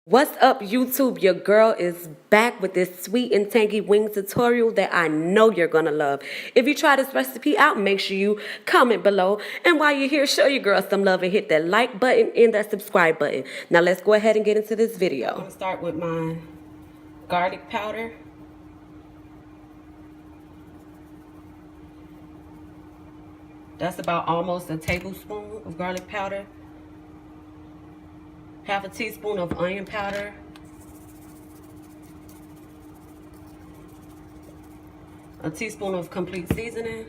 What's up, YouTube? Your girl is back with this sweet and tangy wing tutorial that I know you're gonna love. If you try this recipe out, make sure you comment below. And while you're here, show your girl some love and hit that like button and that subscribe button. Now let's go ahead and get into this video. I'm gonna start with my garlic powder. That's about almost a tablespoon of garlic powder. Half a teaspoon of onion powder. A teaspoon of complete seasoning.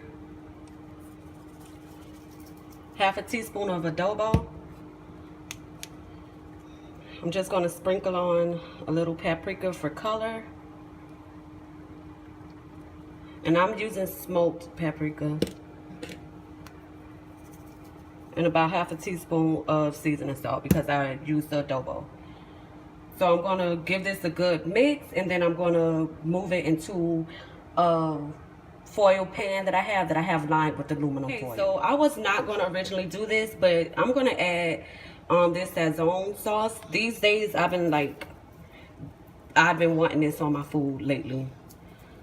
Half a teaspoon of adobo. I'm just going to sprinkle on a little paprika for color. And I'm using smoked paprika. And about half a teaspoon of seasoning salt because I used the adobo. So I'm going to give this a good mix, and then I'm going to move it into a foil pan that I have lined with aluminum foil. So I was not going to originally do this, but I'm going to add this Sazon sauce. These days I've been wanting this on my food lately.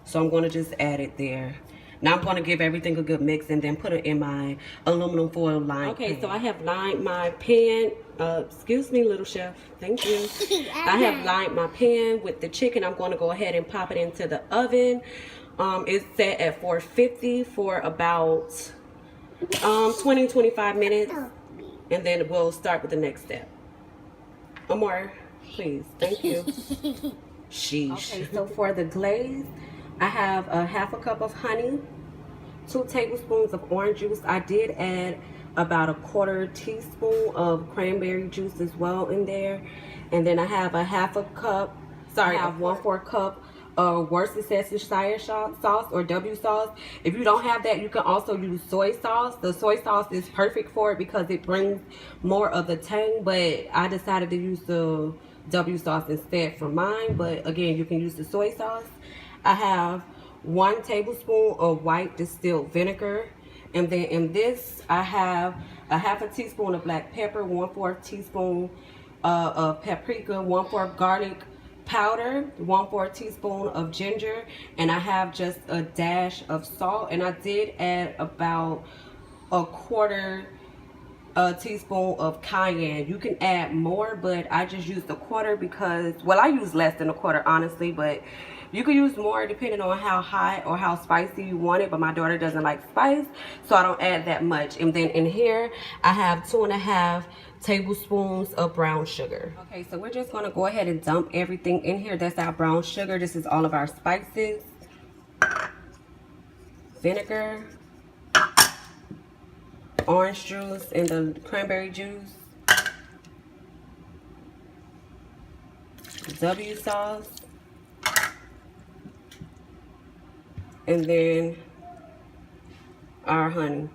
So I'm going to just add it there. Now I'm going to give everything a good mix and then put it in my aluminum foil lined pan. So I have lined my pan. Excuse me, little chef. Thank you. I have lined my pan with the chicken. I'm going to go ahead and pop it into the oven. It's set at 450 for about 20-25 minutes. And then we'll start with the next step. Amor, please. Thank you. Sheesh. Okay, so for the glaze, I have a half a cup of honey, 2 tablespoons of orange juice. I did add about a 1/4 teaspoon of cranberry juice as well in there. And then I have a half a cup, I have 1/4 cup of Worcestershire sauce or W sauce. If you don't have that, you can also use soy sauce. The soy sauce is perfect for it because it brings more of the tang, but I decided to use the W sauce instead for mine. But again, you can use the soy sauce. I have 1 tablespoon of white distilled vinegar. And then in this, I have a half a teaspoon of black pepper, 1/4 teaspoon of paprika, 1/4 garlic powder, 1/4 teaspoon of ginger, and I have just a dash of salt. And I did add about a 1/4 teaspoon of cayenne. You can add more, but I just used a 1/4 because, well, I use less than a 1/4 honestly, but you can use more depending on how hot or how spicy you want it. But my daughter doesn't like spice, so I don't add that much. And then in here I have 2.5 tablespoons of brown sugar. Okay, so we're just going to go ahead and dump everything in here. That's our brown sugar. This is all of our spices, vinegar, orange juice, and the cranberry juice, W sauce, and then our honey.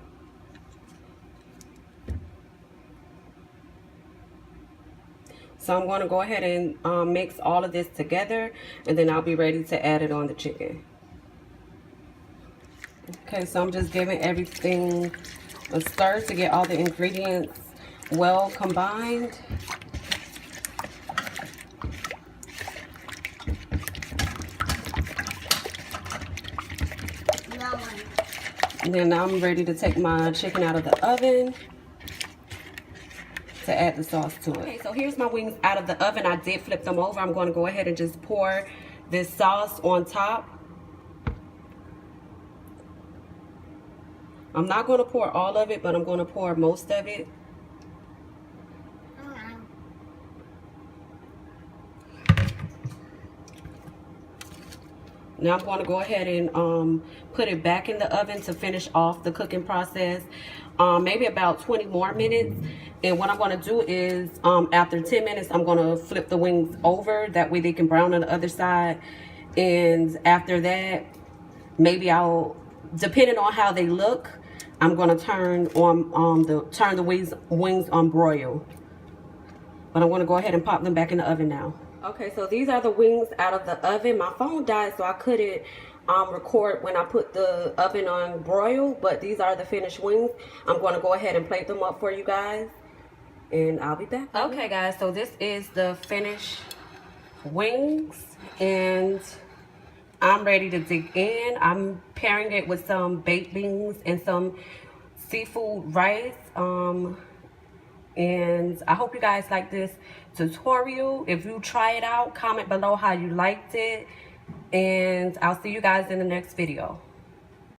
So I'm going to go ahead and mix all of this together, and then I'll be ready to add it on the chicken. Okay, so I'm just giving everything a stir to get all the ingredients well combined. And then I'm ready to take my chicken out of the oven to add the sauce to it. Okay, so here's my wings out of the oven. I did flip them over. I'm going to go ahead and just pour this sauce on top. I'm not going to pour all of it, but I'm going to pour most of it. Now I'm going to go ahead and put it back in the oven to finish off the cooking process. Maybe about 20 more minutes. And what I'm going to do is after 10 minutes, I'm going to flip the wings over. That way they can brown on the other side. And after that, maybe I'll, depending on how they look, I'm going to turn the wings on broil. But I'm going to go ahead and pop them back in the oven now. Okay, so these are the wings out of the oven. My phone died, so I couldn't record when I put the oven on broil, but these are the finished wings. I'm going to go ahead and plate them up for you guys, and I'll be back. Okay, guys, so this is the finished wings, and I'm ready to dig in. I'm pairing it with some baked beans and some seafood rice. And I hope you guys like this tutorial. If you try it out, comment below how you liked it. And I'll see you guys in the next video.